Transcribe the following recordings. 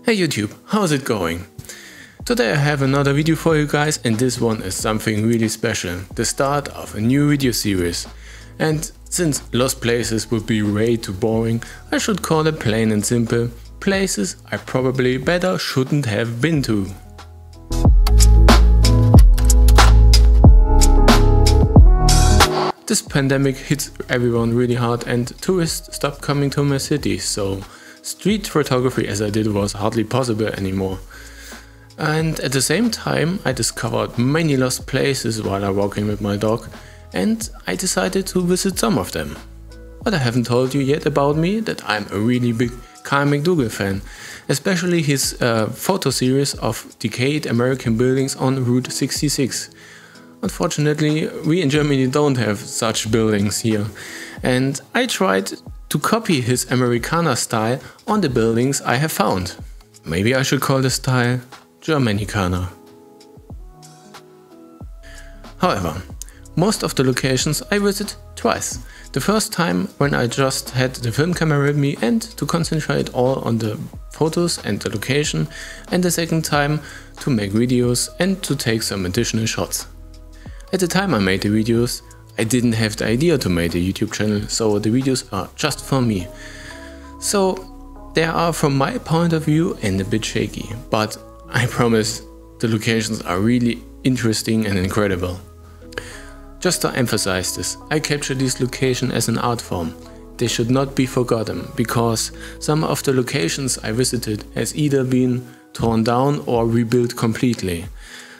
Hey YouTube, how's it going? Today I have another video for you guys, and this one is something really special, the start of a new video series. And since lost places would be way too boring, I should call it plain and simple, places I probably better shouldn't have been to. This pandemic hits everyone really hard and tourists stopped coming to my city, so street photography as I did was hardly possible anymore. And at the same time I discovered many lost places while I was walking with my dog, and I decided to visit some of them. But I haven't told you yet about me that I'm a really big Kyle McDougall fan, especially his photo series of decayed American buildings on Route 66. Unfortunately, we in Germany don't have such buildings here, and I tried to copy his Americana style on the buildings I have found. Maybe I should call the style Germanicana. However, most of the locations I visit twice. The first time when I just had the film camera with me and to concentrate all on the photos and the location, and the second time to make videos and to take some additional shots. At the time I made the videos, I didn't have the idea to make a YouTube channel, so the videos are just for me. So they are from my point of view and a bit shaky, but I promise the locations are really interesting and incredible. Just to emphasize this, I capture this location as an art form. They should not be forgotten, because some of the locations I visited has either been torn down or rebuilt completely.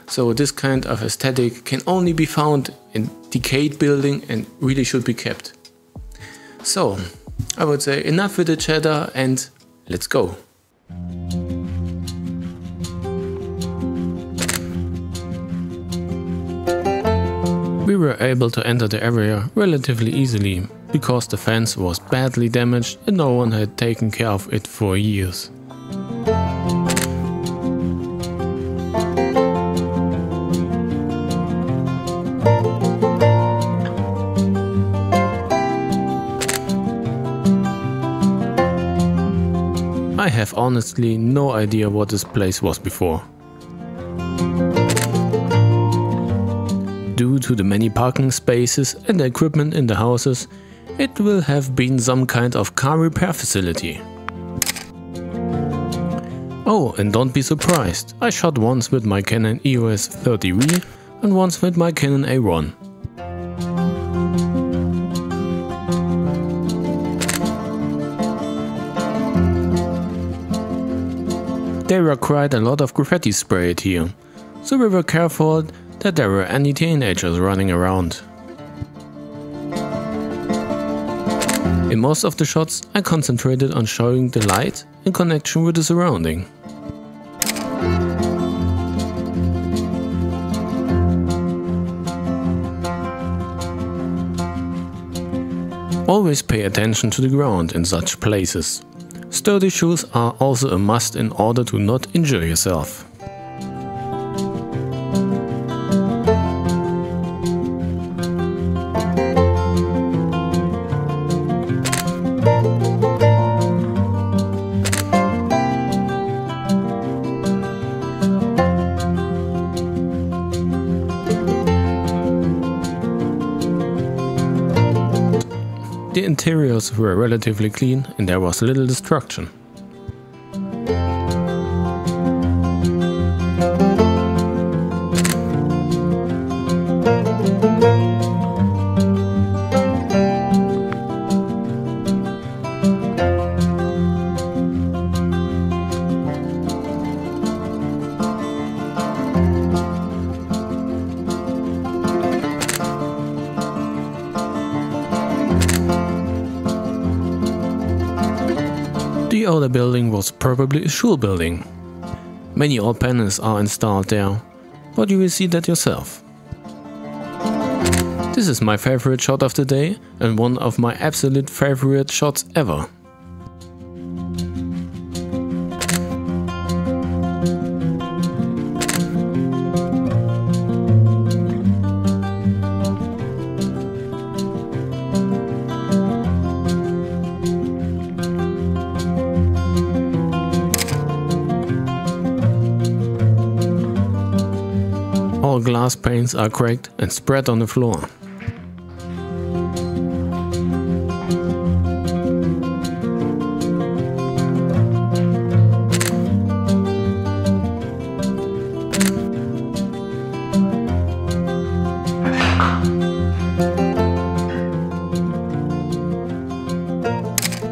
So this kind of aesthetic can only be found in decayed building and really should be kept. So I would say enough with the chatter and let's go. We were able to enter the area relatively easily because the fence was badly damaged and no one had taken care of it for years. I have honestly no idea what this place was before. Due to the many parking spaces and the equipment in the houses, it will have been some kind of car repair facility. Oh, and don't be surprised, I shot once with my Canon EOS 30v and once with my Canon A1. There were quite a lot of graffiti sprayed here, so we were careful that there were any teenagers running around. In most of the shots I concentrated on showing the light in connection with the surrounding. Always pay attention to the ground in such places. Sturdy shoes are also a must in order to not injure yourself. The interiors were relatively clean and there was little destruction. The other building was probably a school building. Many old panels are installed there, but you will see that yourself. This is my favorite shot of the day and one of my absolute favorite shots ever. glass panes are cracked and spread on the floor.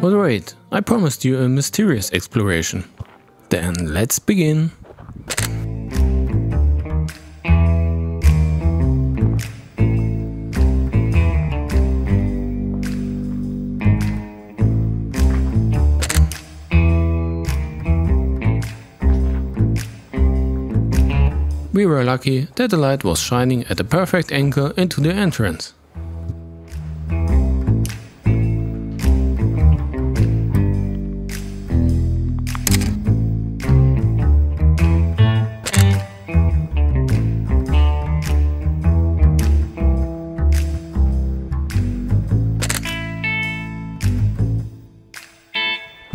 But wait, I promised you a mysterious exploration. Then let's begin. We were lucky that the light was shining at a perfect angle into the entrance.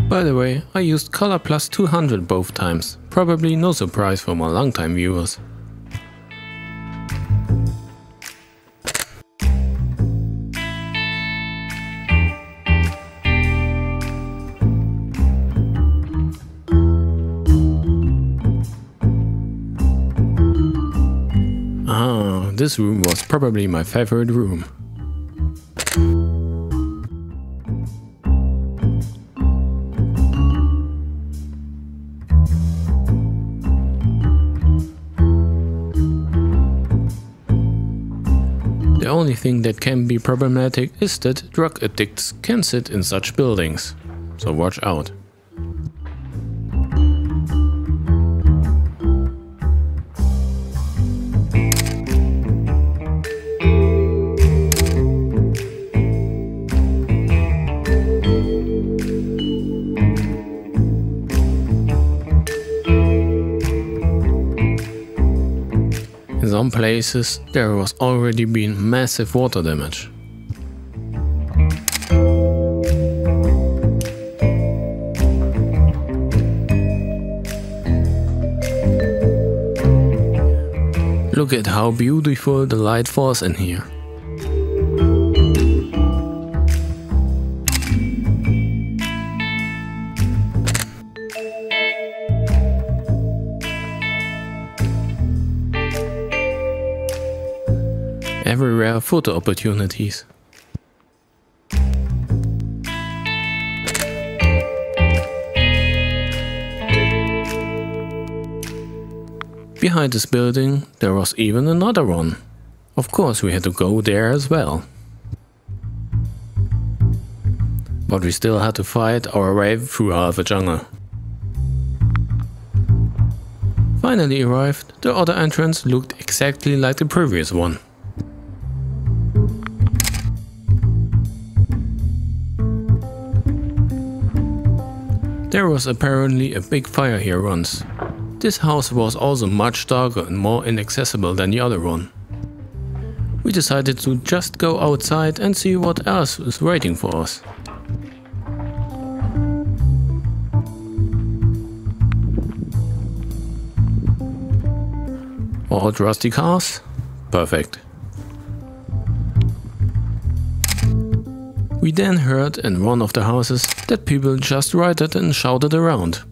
By the way, I used Colorplus 200 both times, probably no surprise for my longtime viewers. Ah, this room was probably my favorite room. The only thing that can be problematic is that drug addicts can sit in such buildings, so watch out. In some places there was already been massive water damage. Look at how beautiful the light falls in here. Very rare photo opportunities. Behind this building there was even another one. Of course we had to go there as well. But we still had to fight our way through half a jungle. Finally arrived, the other entrance looked exactly like the previous one. There was apparently a big fire here once. This house was also much darker and more inaccessible than the other one. We decided to just go outside and see what else is waiting for us. Old rusty cars? Perfect. We then heard in one of the houses that people just rioted and shouted around.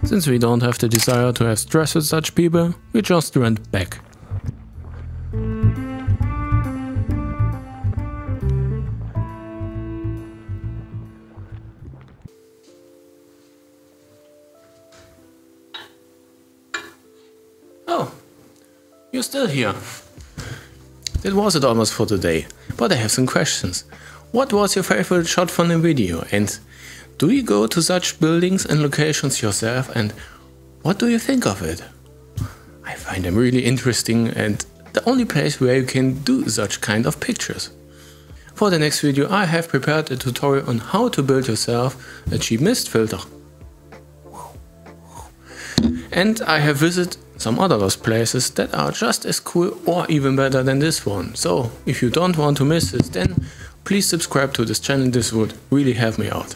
Since we don't have the desire to have stress with such people, we just went back. Oh, you're still here. That was it almost for today, but I have some questions. What was your favorite shot from the video, and do you go to such buildings and locations yourself, and what do you think of it? I find them really interesting and the only place where you can do such kind of pictures. For the next video I have prepared a tutorial on how to build yourself a cheap mist filter. And I have visited some other lost places that are just as cool or even better than this one. So if you don't want to miss it, then please subscribe to this channel, this would really help me out.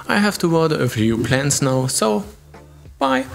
I have to order a few plans now, so bye!